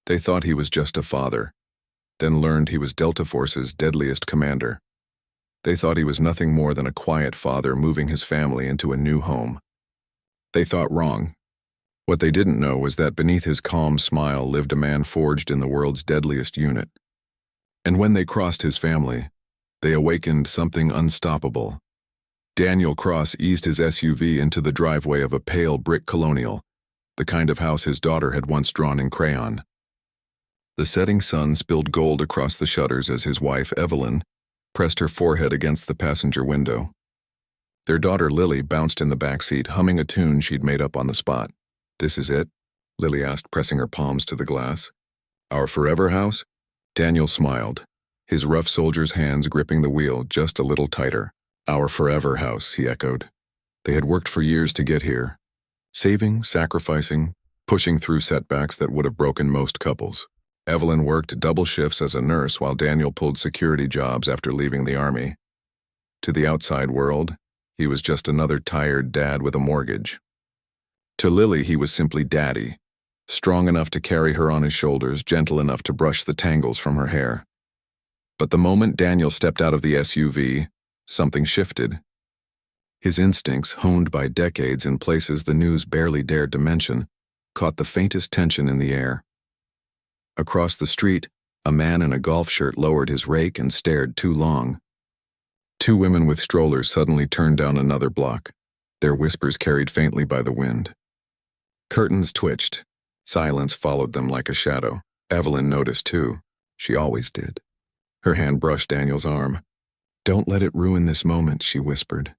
They thought he was just a father, then learned he was Deltaforce's deadliest commander. They thought he was nothing more than a quiet father moving his family into a new home. They thought wrong. What they didn't know was that beneath his calm smile lived a man forged in the world's deadliest unit. And when they crossed his family, they awakened something unstoppable. Daniel Cross eased his SUV into the driveway of a pale brick colonial, the kind of house his daughter had once drawn in crayon. The setting sun spilled gold across the shutters as his wife, Evelyn, pressed her forehead against the passenger window. Their daughter, Lily, bounced in the backseat, humming a tune she'd made up on the spot. "This is it?" Lily asked, pressing her palms to the glass. "Our forever house?" Daniel smiled, his rough soldier's hands gripping the wheel just a little tighter. "Our forever house," he echoed. They had worked for years to get here, saving, sacrificing, pushing through setbacks that would have broken most couples. Evelyn worked double shifts as a nurse while Daniel pulled security jobs after leaving the army. To the outside world, he was just another tired dad with a mortgage. To Lily, he was simply daddy, strong enough to carry her on his shoulders, gentle enough to brush the tangles from her hair. But the moment Daniel stepped out of the SUV, something shifted. His instincts, honed by decades in places the news barely dared to mention, caught the faintest tension in the air. Across the street, a man in a golf shirt lowered his rake and stared too long. Two women with strollers suddenly turned down another block, their whispers carried faintly by the wind. Curtains twitched. Silence followed them like a shadow. Evelyn noticed too. She always did. Her hand brushed Daniel's arm. "Don't let it ruin this moment," she whispered.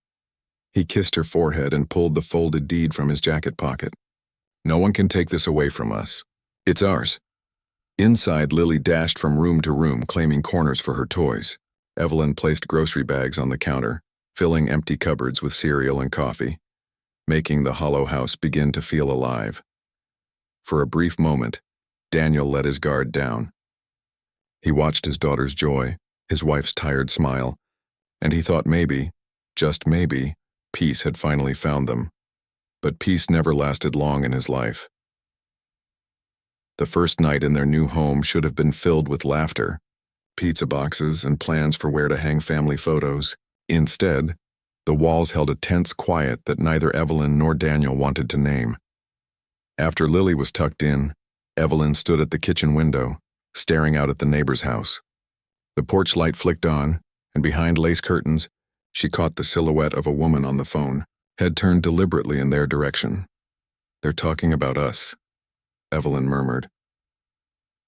He kissed her forehead and pulled the folded deed from his jacket pocket. "No one can take this away from us. It's ours." Inside, Lily dashed from room to room, claiming corners for her toys. Evelyn placed grocery bags on the counter, filling empty cupboards with cereal and coffee, making the hollow house begin to feel alive. For a brief moment, Daniel let his guard down. He watched his daughter's joy, his wife's tired smile, and he thought maybe, just maybe, peace had finally found them. But peace never lasted long in his life. The first night in their new home should have been filled with laughter, pizza boxes, and plans for where to hang family photos. Instead, the walls held a tense quiet that neither Evelyn nor Daniel wanted to name. After Lily was tucked in, Evelyn stood at the kitchen window, staring out at the neighbor's house. The porch light flicked on, and behind lace curtains, she caught the silhouette of a woman on the phone, head turned deliberately in their direction. "They're talking about us," Evelyn murmured.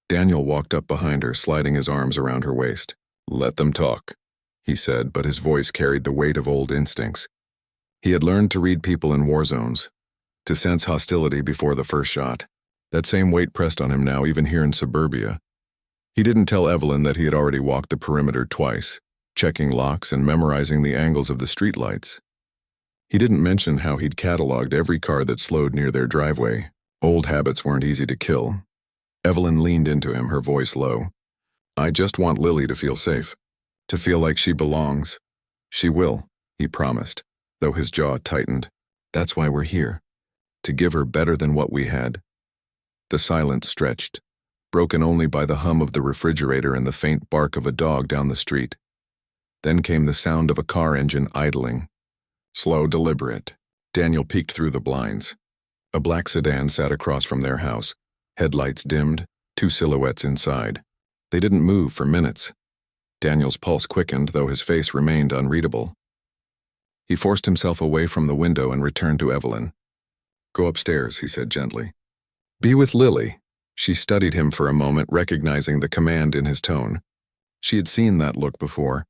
Daniel walked up behind her, sliding his arms around her waist. "Let them talk," he said, but his voice carried the weight of old instincts. He had learned to read people in war zones, to sense hostility before the first shot. That same weight pressed on him now, even here in suburbia. He didn't tell Evelyn that he had already walked the perimeter twice, checking locks and memorizing the angles of the streetlights. He didn't mention how he'd cataloged every car that slowed near their driveway. Old habits weren't easy to kill. Evelyn leaned into him, her voice low. "I just want Lily to feel safe, to feel like she belongs." "She will," he promised, though his jaw tightened. "That's why we're here, to give her better than what we had." The silence stretched, broken only by the hum of the refrigerator and the faint bark of a dog down the street. Then came the sound of a car engine idling. Slow, deliberate. Daniel peeked through the blinds. A black sedan sat across from their house, headlights dimmed, two silhouettes inside. They didn't move for minutes. Daniel's pulse quickened, though his face remained unreadable. He forced himself away from the window and returned to Evelyn. "Go upstairs," he said gently. "Be with Lily." She studied him for a moment, recognizing the command in his tone. She had seen that look before.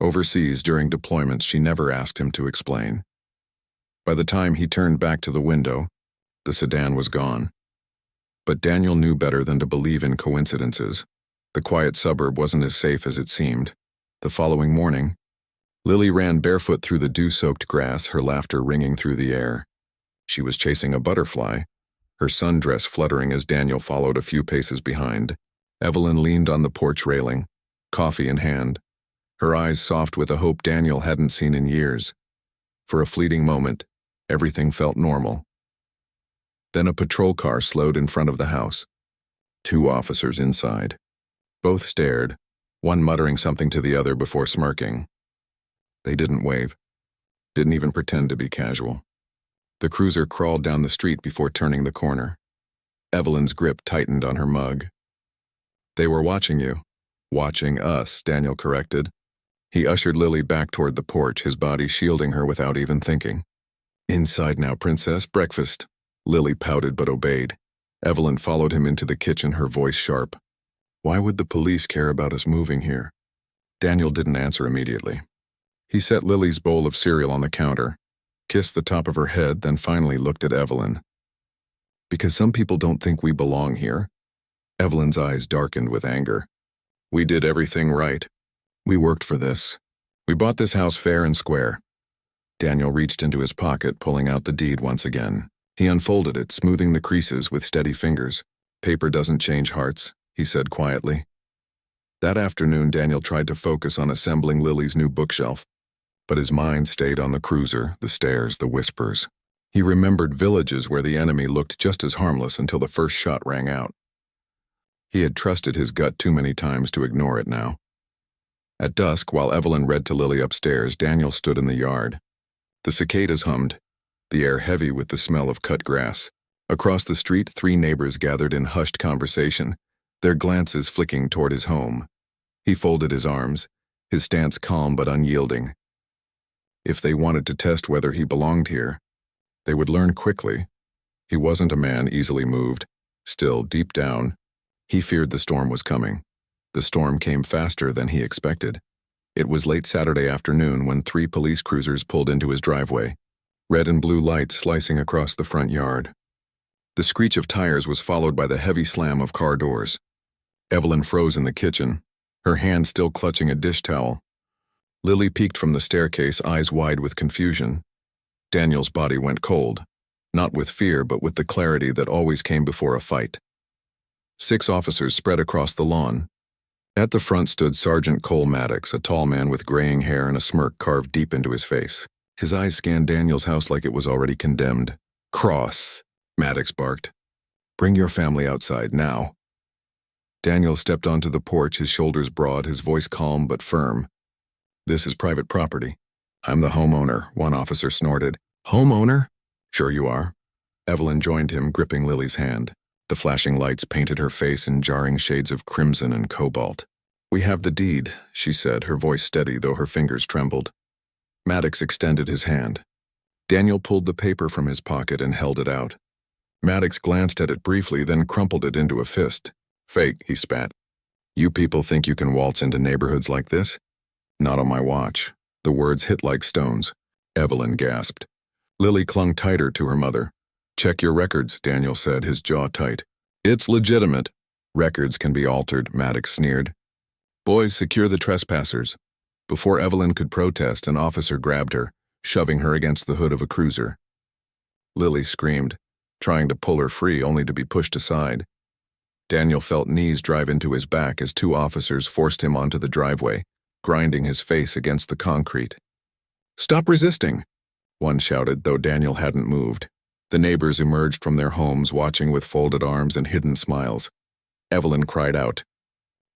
Overseas, during deployments, she never asked him to explain. By the time he turned back to the window, the sedan was gone. But Daniel knew better than to believe in coincidences. The quiet suburb wasn't as safe as it seemed. The following morning, Lily ran barefoot through the dew-soaked grass, her laughter ringing through the air. She was chasing a butterfly, her sundress fluttering as Daniel followed a few paces behind. Evelyn leaned on the porch railing, coffee in hand, her eyes soft with a hope Daniel hadn't seen in years. For a fleeting moment, everything felt normal. Then a patrol car slowed in front of the house. 2 officers inside. Both stared, one muttering something to the other before smirking. They didn't wave, didn't even pretend to be casual. The cruiser crawled down the street before turning the corner. Evelyn's grip tightened on her mug. "They were watching you." "Watching us," Daniel corrected. He ushered Lily back toward the porch, his body shielding her without even thinking. "Inside now, princess, breakfast." Lily pouted but obeyed. Evelyn followed him into the kitchen, her voice sharp. "Why would the police care about us moving here?" Daniel didn't answer immediately. He set Lily's bowl of cereal on the counter, kissed the top of her head, then finally looked at Evelyn. "Because some people don't think we belong here." Evelyn's eyes darkened with anger. "We did everything right. We worked for this. We bought this house fair and square." Daniel reached into his pocket, pulling out the deed once again. He unfolded it, smoothing the creases with steady fingers. "Paper doesn't change hearts," he said quietly. That afternoon, Daniel tried to focus on assembling Lily's new bookshelf, but his mind stayed on the cruiser, the stairs, the whispers. He remembered villages where the enemy looked just as harmless until the first shot rang out. He had trusted his gut too many times to ignore it now. At dusk, while Evelyn read to Lily upstairs, Daniel stood in the yard. The cicadas hummed, the air heavy with the smell of cut grass. Across the street, 3 neighbors gathered in hushed conversation, their glances flicking toward his home. He folded his arms, his stance calm but unyielding. If they wanted to test whether he belonged here, they would learn quickly. He wasn't a man easily moved. Still, deep down, he feared the storm was coming. The storm came faster than he expected. It was late Saturday afternoon when 3 police cruisers pulled into his driveway, red and blue lights slicing across the front yard. The screech of tires was followed by the heavy slam of car doors. Evelyn froze in the kitchen, her hand still clutching a dish towel. Lily peeked from the staircase, eyes wide with confusion. Daniel's body went cold, not with fear but with the clarity that always came before a fight. 6 officers spread across the lawn. At the front stood Sergeant Cole Maddox, a tall man with graying hair and a smirk carved deep into his face. His eyes scanned Daniel's house like it was already condemned. "Cross," Maddox barked. "Bring your family outside now." Daniel stepped onto the porch, his shoulders broad, his voice calm but firm. "This is private property. I'm the homeowner," one officer snorted. "Homeowner?" "Sure you are." Evelyn joined him, gripping Lily's hand. The flashing lights painted her face in jarring shades of crimson and cobalt. "We have the deed," she said, her voice steady though her fingers trembled. Maddox extended his hand. Daniel pulled the paper from his pocket and held it out. Maddox glanced at it briefly, then crumpled it into a fist. "Fake," he spat. "You people think you can waltz into neighborhoods like this?" "Not on my watch." The words hit like stones. Evelyn gasped. Lily clung tighter to her mother. "Check your records," Daniel said, his jaw tight. "It's legitimate." "Records can be altered," Maddox sneered. "Boys, secure the trespassers." Before Evelyn could protest, an officer grabbed her, shoving her against the hood of a cruiser. Lily screamed, trying to pull her free only to be pushed aside. Daniel felt knees drive into his back as 2 officers forced him onto the driveway, grinding his face against the concrete. "Stop resisting," one shouted, though Daniel hadn't moved. The neighbors emerged from their homes, watching with folded arms and hidden smiles. Evelyn cried out.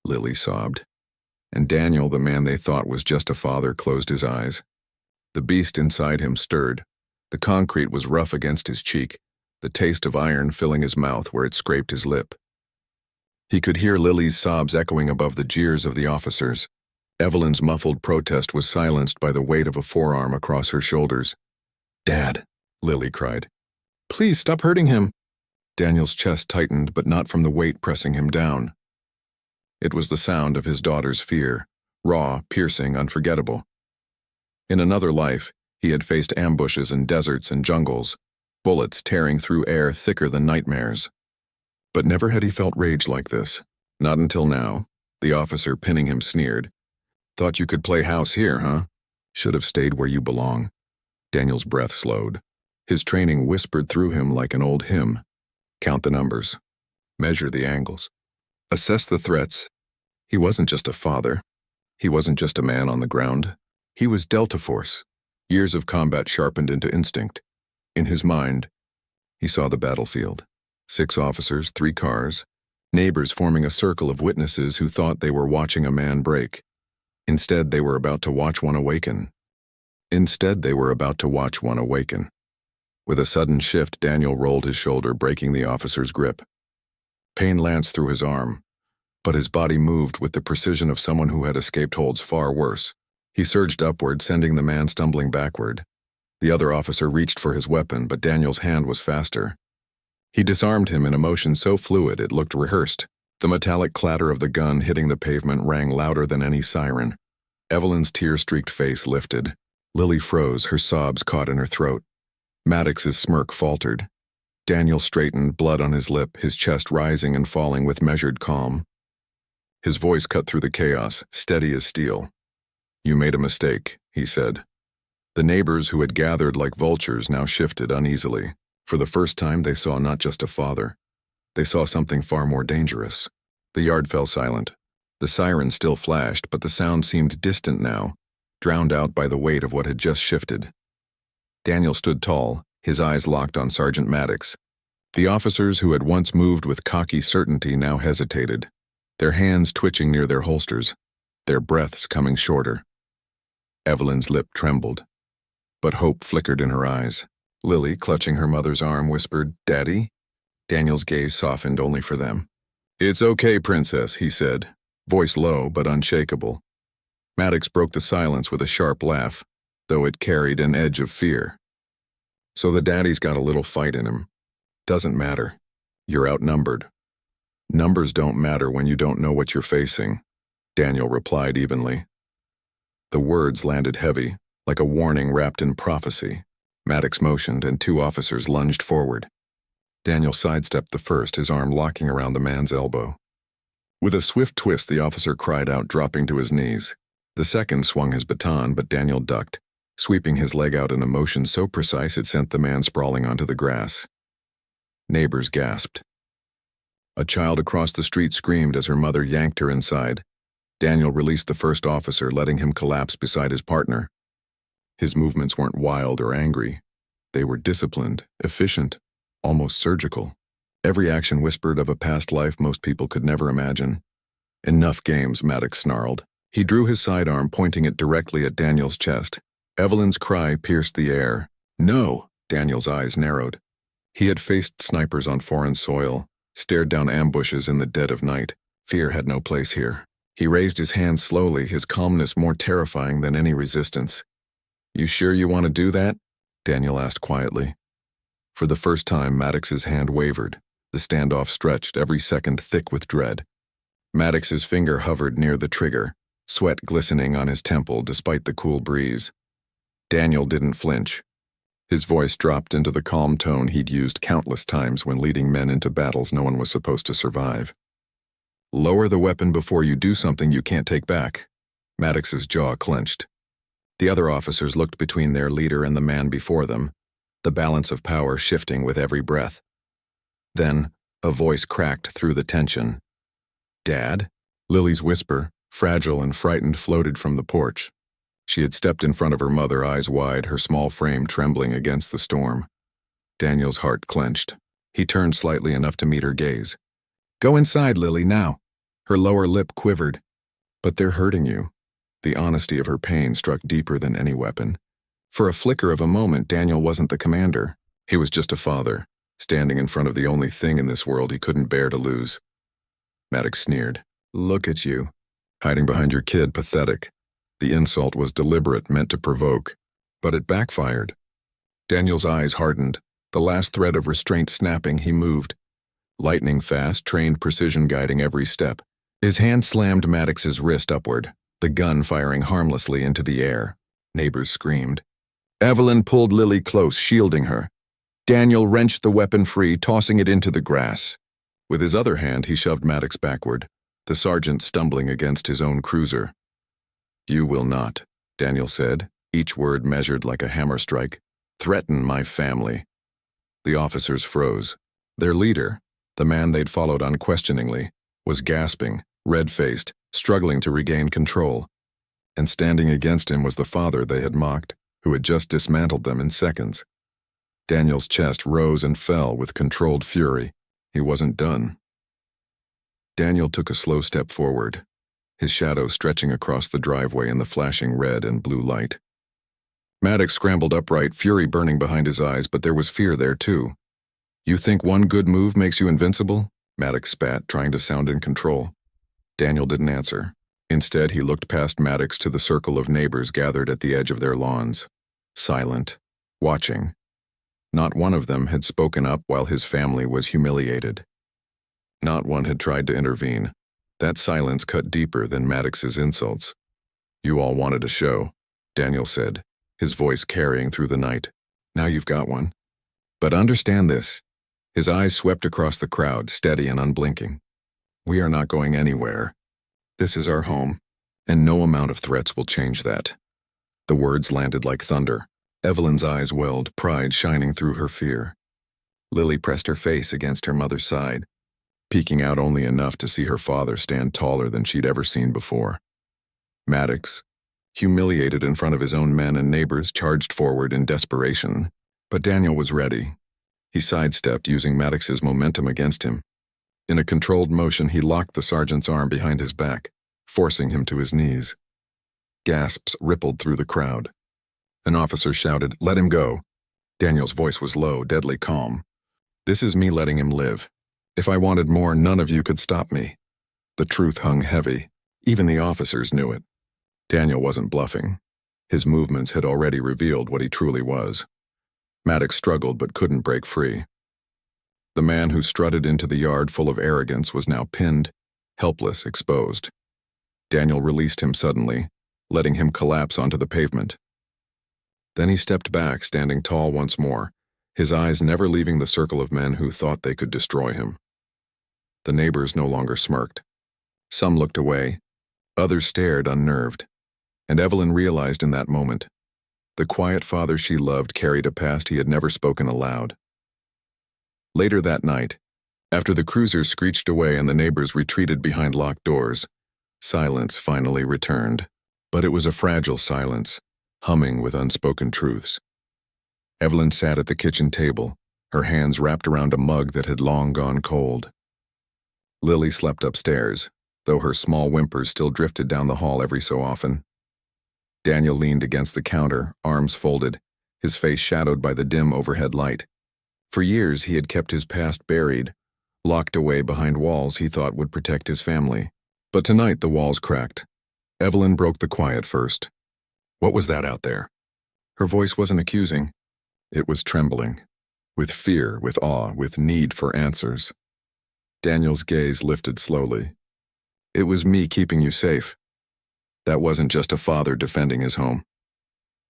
Lily sobbed. And Daniel, the man they thought was just a father, closed his eyes. The beast inside him stirred. The concrete was rough against his cheek, the taste of iron filling his mouth where it scraped his lip. He could hear Lily's sobs echoing above the jeers of the officers. Evelyn's muffled protest was silenced by the weight of a forearm across her shoulders. "Dad," Lily cried. "Please stop hurting him." Daniel's chest tightened, but not from the weight pressing him down. It was the sound of his daughter's fear, raw, piercing, unforgettable. In another life, he had faced ambushes in deserts and jungles, bullets tearing through air thicker than nightmares. But never had he felt rage like this. Not until now. The officer pinning him sneered. "Thought you could play house here, huh? Should have stayed where you belong." Daniel's breath slowed. His training whispered through him like an old hymn. Count the numbers. Measure the angles. Assess the threats. He wasn't just a father. He wasn't just a man on the ground. He was deltaforce. Years of combat sharpened into instinct. In his mind, he saw the battlefield. 6 officers, 3 cars, Neighbors forming a circle of witnesses who thought they were watching a man break. Instead, they were about to watch one awaken. With a sudden shift, Daniel rolled his shoulder, breaking the officer's grip. Pain lanced through his arm, but his body moved with the precision of someone who had escaped holds far worse. He surged upward, sending the man stumbling backward. The other officer reached for his weapon, but Daniel's hand was faster. He disarmed him in a motion so fluid it looked rehearsed. The metallic clatter of the gun hitting the pavement rang louder than any siren. Evelyn's tear-streaked face lifted. Lily froze, her sobs caught in her throat. Maddox's smirk faltered. Daniel straightened, blood on his lip, his chest rising and falling with measured calm. His voice cut through the chaos, steady as steel. "You made a mistake," he said. The neighbors who had gathered like vultures now shifted uneasily. For the first time, they saw not just a father. They saw something far more dangerous. The yard fell silent. The siren still flashed, but the sound seemed distant now, drowned out by the weight of what had just shifted. Daniel stood tall, his eyes locked on Sergeant Maddox. The officers who had once moved with cocky certainty now hesitated, their hands twitching near their holsters, their breaths coming shorter. Evelyn's lip trembled, but hope flickered in her eyes. Lily, clutching her mother's arm, whispered, "Daddy?" Daniel's gaze softened only for them. "It's okay, Princess," he said, voice low but unshakable. Maddox broke the silence with a sharp laugh, though it carried an edge of fear. "So the daddy's got a little fight in him. Doesn't matter. You're outnumbered." "Numbers don't matter when you don't know what you're facing," Daniel replied evenly. The words landed heavy, like a warning wrapped in prophecy. Maddox motioned, and two officers lunged forward. Daniel sidestepped the first, his arm locking around the man's elbow. With a swift twist, the officer cried out, dropping to his knees. The second swung his baton, but Daniel ducked, sweeping his leg out in a motion so precise it sent the man sprawling onto the grass. Neighbors gasped. A child across the street screamed as her mother yanked her inside. Daniel released the first officer, letting him collapse beside his partner. His movements weren't wild or angry. They were disciplined, efficient, almost surgical. Every action whispered of a past life most people could never imagine. "Enough games," Maddox snarled. He drew his sidearm, pointing it directly at Daniel's chest. Evelyn's cry pierced the air. "No!" Daniel's eyes narrowed. He had faced snipers on foreign soil, stared down ambushes in the dead of night. Fear had no place here. He raised his hand slowly, his calmness more terrifying than any resistance. "You sure you want to do that?" Daniel asked quietly. For the first time, Maddox's hand wavered. The standoff stretched, every second thick with dread. Maddox's finger hovered near the trigger, sweat glistening on his temple despite the cool breeze. Daniel didn't flinch. His voice dropped into the calm tone he'd used countless times when leading men into battles no one was supposed to survive. "Lower the weapon before you do something you can't take back." Maddox's jaw clenched. The other officers looked between their leader and the man before them, the balance of power shifting with every breath. Then, a voice cracked through the tension. "Dad?" Lily's whisper, fragile and frightened, floated from the porch. She had stepped in front of her mother, eyes wide, her small frame trembling against the storm. Daniel's heart clenched. He turned slightly enough to meet her gaze. "Go inside, Lily, now." Her lower lip quivered. "But they're hurting you." The honesty of her pain struck deeper than any weapon. For a flicker of a moment, Daniel wasn't the commander. He was just a father, standing in front of the only thing in this world he couldn't bear to lose. Maddox sneered. "Look at you, hiding behind your kid, pathetic." The insult was deliberate, meant to provoke, but it backfired. Daniel's eyes hardened. The last thread of restraint snapping, he moved. Lightning fast, trained precision guiding every step. His hand slammed Maddox's wrist upward, the gun firing harmlessly into the air. Neighbors screamed. Evelyn pulled Lily close, shielding her. Daniel wrenched the weapon free, tossing it into the grass. With his other hand, he shoved Maddox backward, the sergeant stumbling against his own cruiser. "You will not," Daniel said, each word measured like a hammer strike, "threaten my family." The officers froze. Their leader, the man they'd followed unquestioningly, was gasping, red-faced, struggling to regain control. And standing against him was the father they had mocked, who had just dismantled them in seconds. Daniel's chest rose and fell with controlled fury. He wasn't done. Daniel took a slow step forward, his shadow stretching across the driveway in the flashing red and blue light. Maddox scrambled upright, fury burning behind his eyes, but there was fear there too. "You think one good move makes you invincible?" Maddox spat, trying to sound in control. Daniel didn't answer. Instead, he looked past Maddox to the circle of neighbors gathered at the edge of their lawns, silent, watching. Not one of them had spoken up while his family was humiliated. Not one had tried to intervene. That silence cut deeper than Maddox's insults. "You all wanted a show," Daniel said, his voice carrying through the night. "Now you've got one. But understand this." His eyes swept across the crowd, steady and unblinking. "We are not going anywhere. This is our home, and no amount of threats will change that." The words landed like thunder. Evelyn's eyes welled, pride shining through her fear. Lily pressed her face against her mother's side, peeking out only enough to see her father stand taller than she'd ever seen before. Maddox, humiliated in front of his own men and neighbors, charged forward in desperation. But Daniel was ready. He sidestepped, using Maddox's momentum against him. In a controlled motion, he locked the sergeant's arm behind his back, forcing him to his knees. Gasps rippled through the crowd. An officer shouted, "Let him go." Daniel's voice was low, deadly calm. "This is me letting him live. If I wanted more, none of you could stop me." The truth hung heavy. Even the officers knew it. Daniel wasn't bluffing. His movements had already revealed what he truly was. Maddox struggled but couldn't break free. The man who strutted into the yard full of arrogance was now pinned, helpless, exposed. Daniel released him suddenly, letting him collapse onto the pavement. Then he stepped back, standing tall once more, his eyes never leaving the circle of men who thought they could destroy him. The neighbors no longer smirked. Some looked away, others stared unnerved, and Evelyn realized in that moment, the quiet father she loved carried a past he had never spoken aloud. Later that night, after the cruiser screeched away and the neighbors retreated behind locked doors, silence finally returned. But it was a fragile silence, humming with unspoken truths. Evelyn sat at the kitchen table, her hands wrapped around a mug that had long gone cold. Lily slept upstairs, though her small whimpers still drifted down the hall every so often. Daniel leaned against the counter, arms folded, his face shadowed by the dim overhead light. For years he had kept his past buried, locked away behind walls he thought would protect his family. But tonight the walls cracked. Evelyn broke the quiet first. "What was that out there?" Her voice wasn't accusing. It was trembling, with fear, with awe, with need for answers. Daniel's gaze lifted slowly. "It was me keeping you safe." That wasn't just a father defending his home.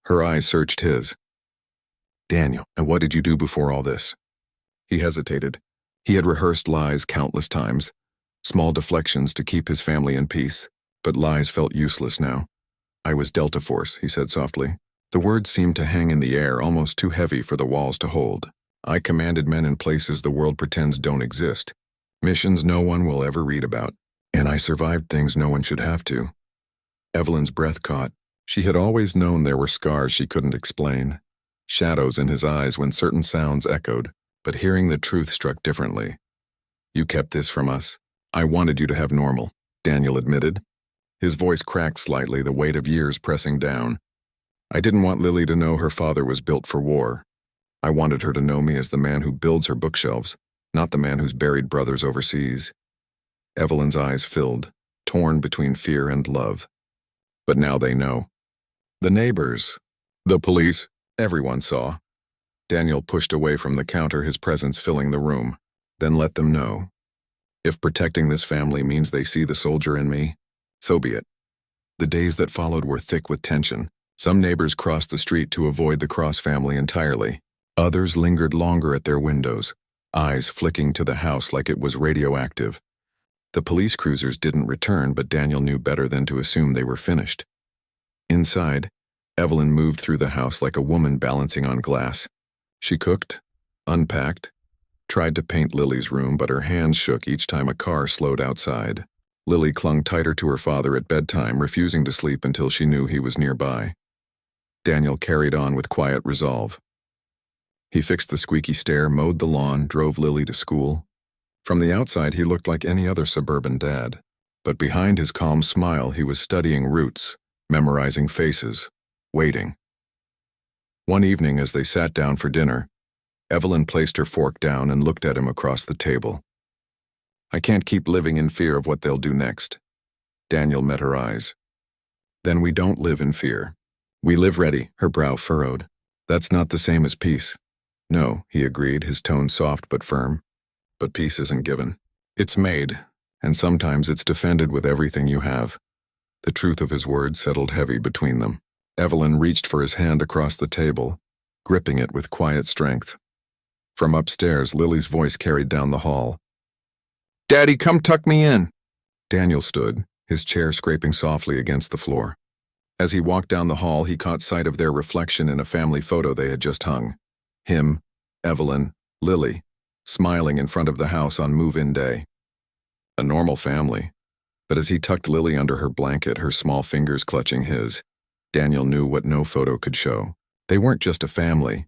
Her eyes searched his. "Daniel, and what did you do before all this?" He hesitated. He had rehearsed lies countless times, small deflections to keep his family in peace, but lies felt useless now. "I was deltaforce," he said softly. The words seemed to hang in the air, almost too heavy for the walls to hold. "I commanded men in places the world pretends don't exist. Missions no one will ever read about. And I survived things no one should have to." Evelyn's breath caught. She had always known there were scars she couldn't explain, shadows in his eyes when certain sounds echoed, but hearing the truth struck differently. "You kept this from us. I wanted you to have normal," Daniel admitted. His voice cracked slightly, the weight of years pressing down. "I didn't want Lily to know her father was built for war. I wanted her to know me as the man who builds her bookshelves, not the man who's buried brothers overseas." Evelyn's eyes filled, torn between fear and love. But now they know. The neighbors, the police, everyone saw. Daniel pushed away from the counter, his presence filling the room. "Then let them know. If protecting this family means they see the soldier in me, so be it." The days that followed were thick with tension. Some neighbors crossed the street to avoid the Cross family entirely. Others lingered longer at their windows, eyes flicking to the house like it was radioactive. The police cruisers didn't return, but Daniel knew better than to assume they were finished. Inside, Evelyn moved through the house like a woman balancing on glass. She cooked, unpacked, tried to paint Lily's room, but her hands shook each time a car slowed outside. Lily clung tighter to her father at bedtime, refusing to sleep until she knew he was nearby. Daniel carried on with quiet resolve. He fixed the squeaky stair, mowed the lawn, drove Lily to school. From the outside, he looked like any other suburban dad. But behind his calm smile, he was studying routes, memorizing faces, waiting. One evening, as they sat down for dinner, Evelyn placed her fork down and looked at him across the table. "I can't keep living in fear of what they'll do next." Daniel met her eyes. "Then we don't live in fear. We live ready," her brow furrowed. "That's not the same as peace." "No," he agreed, his tone soft but firm. "But peace isn't given. It's made, and sometimes it's defended with everything you have." The truth of his words settled heavy between them. Evelyn reached for his hand across the table, gripping it with quiet strength. From upstairs, Lily's voice carried down the hall. "Daddy, come tuck me in." Daniel stood, his chair scraping softly against the floor. As he walked down the hall, he caught sight of their reflection in a family photo they had just hung. Him, Evelyn, Lily, smiling in front of the house on move-in day. A normal family. But as he tucked Lily under her blanket, her small fingers clutching his, Daniel knew what no photo could show. They weren't just a family.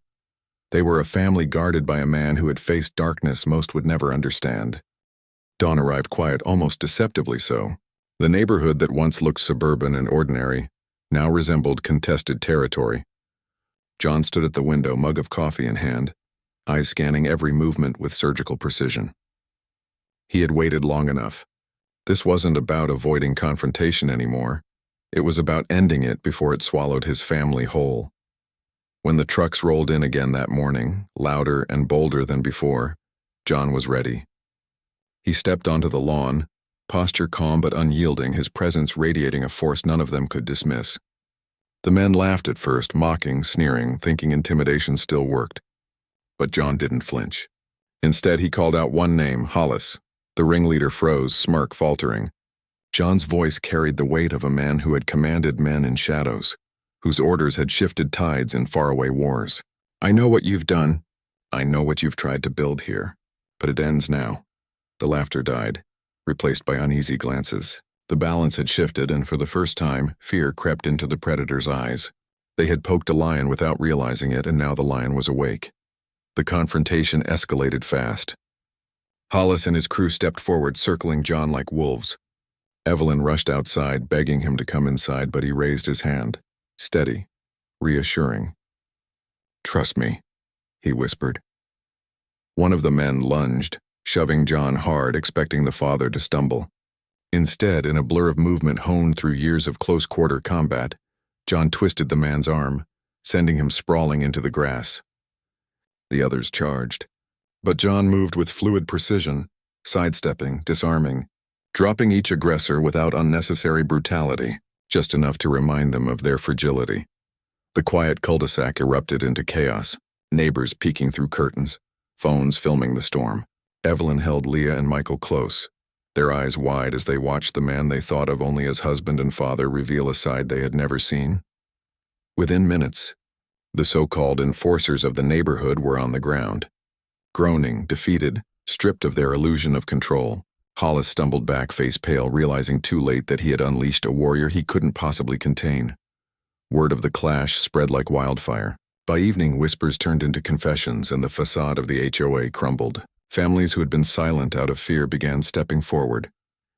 They were a family guarded by a man who had faced darkness most would never understand. Dawn arrived quiet, almost deceptively so. The neighborhood that once looked suburban and ordinary now resembled contested territory. John stood at the window, mug of coffee in hand, eyes scanning every movement with surgical precision. He had waited long enough. This wasn't about avoiding confrontation anymore. It was about ending it before it swallowed his family whole. When the trucks rolled in again that morning, louder and bolder than before, John was ready. He stepped onto the lawn, posture calm but unyielding, his presence radiating a force none of them could dismiss. The men laughed at first, mocking, sneering, thinking intimidation still worked. But John didn't flinch. Instead, he called out one name, Hollis. The ringleader froze, smirk faltering. John's voice carried the weight of a man who had commanded men in shadows, whose orders had shifted tides in faraway wars. "I know what you've done. I know what you've tried to build here. But it ends now." The laughter died, replaced by uneasy glances. The balance had shifted, and for the first time, fear crept into the predator's eyes. They had poked a lion without realizing it, and now the lion was awake. The confrontation escalated fast. Hollis and his crew stepped forward, circling John like wolves. Evelyn rushed outside, begging him to come inside, but he raised his hand. Steady, reassuring. "Trust me," he whispered. One of the men lunged, shoving John hard, expecting the father to stumble. Instead, in a blur of movement honed through years of close-quarter combat, John twisted the man's arm, sending him sprawling into the grass. The others charged. But John moved with fluid precision, sidestepping, disarming, dropping each aggressor without unnecessary brutality, just enough to remind them of their fragility. The quiet cul-de-sac erupted into chaos, neighbors peeking through curtains, phones filming the storm. Evelyn held Leah and Michael close, their eyes wide as they watched the man they thought of only as husband and father reveal a side they had never seen. Within minutes, the so-called enforcers of the neighborhood were on the ground. Groaning, defeated, stripped of their illusion of control, Hollis stumbled back, face pale, realizing too late that he had unleashed a warrior he couldn't possibly contain. Word of the clash spread like wildfire. By evening, whispers turned into confessions, and the facade of the HOA crumbled. Families who had been silent out of fear began stepping forward,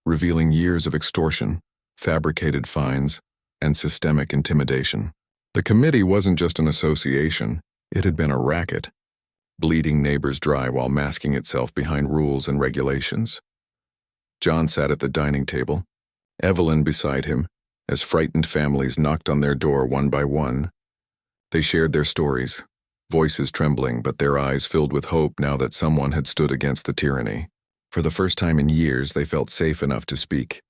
revealing years of extortion, fabricated fines, and systemic intimidation. The committee wasn't just an association, it had been a racket, bleeding neighbors dry while masking itself behind rules and regulations. John sat at the dining table, Evelyn beside him, as frightened families knocked on their door one by one. They shared their stories, voices trembling but their eyes filled with hope now that someone had stood against the tyranny. For the first time in years, they felt safe enough to speak.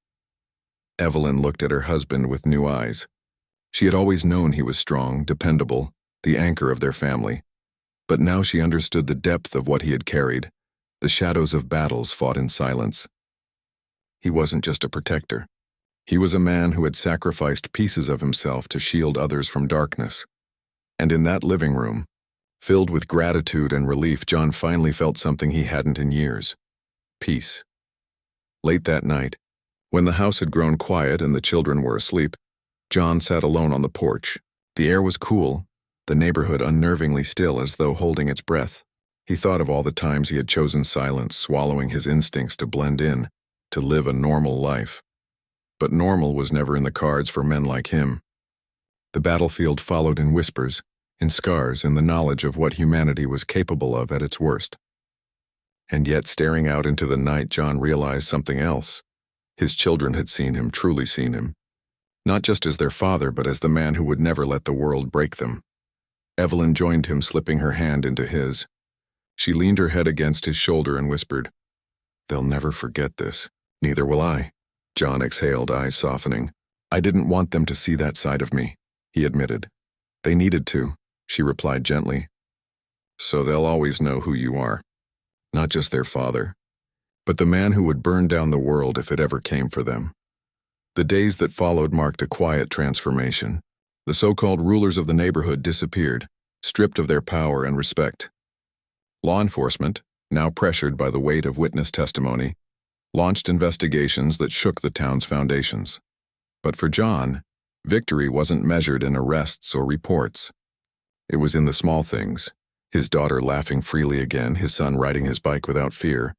Evelyn looked at her husband with new eyes. She had always known he was strong, dependable, the anchor of their family. But now she understood the depth of what he had carried, the shadows of battles fought in silence. He wasn't just a protector. He was a man who had sacrificed pieces of himself to shield others from darkness. And in that living room, filled with gratitude and relief, John finally felt something he hadn't in years. Peace. Late that night, when the house had grown quiet and the children were asleep, John sat alone on the porch. The air was cool, the neighborhood unnervingly still as though holding its breath. He thought of all the times he had chosen silence, swallowing his instincts to blend in, to live a normal life. But normal was never in the cards for men like him. The battlefield followed in whispers, in scars, in the knowledge of what humanity was capable of at its worst. And yet, staring out into the night, John realized something else. His children had seen him, truly seen him. Not just as their father, but as the man who would never let the world break them. Evelyn joined him, slipping her hand into his. She leaned her head against his shoulder and whispered, "They'll never forget this. Neither will I." John exhaled, eyes softening. "I didn't want them to see that side of me," he admitted. "They needed to," she replied gently. "So they'll always know who you are. Not just their father, but the man who would burn down the world if it ever came for them." The days that followed marked a quiet transformation. The so-called rulers of the neighborhood disappeared, stripped of their power and respect. Law enforcement, now pressured by the weight of witness testimony, launched investigations that shook the town's foundations. But for John, victory wasn't measured in arrests or reports. It was in the small things: his daughter laughing freely again, his son riding his bike without fear,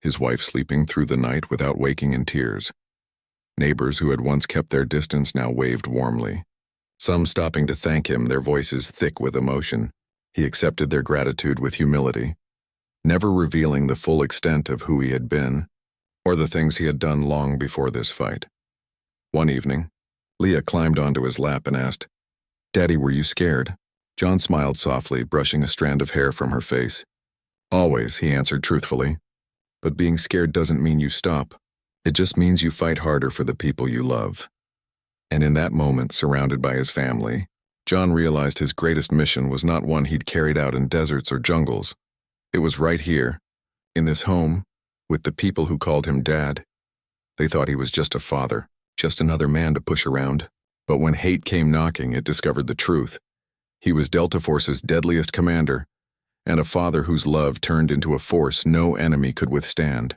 his wife sleeping through the night without waking in tears. Neighbors who had once kept their distance now waved warmly, some stopping to thank him, their voices thick with emotion. He accepted their gratitude with humility, never revealing the full extent of who he had been, or the things he had done long before this fight. One evening, Leah climbed onto his lap and asked, "Daddy, were you scared?" John smiled softly, brushing a strand of hair from her face. "Always," he answered truthfully. "But being scared doesn't mean you stop. It just means you fight harder for the people you love." And in that moment, surrounded by his family, John realized his greatest mission was not one he'd carried out in deserts or jungles. It was right here, in this home, with the people who called him Dad. They thought he was just a father, just another man to push around. But when hate came knocking, it discovered the truth. He was Deltaforce's deadliest commander, and a father whose love turned into a force no enemy could withstand.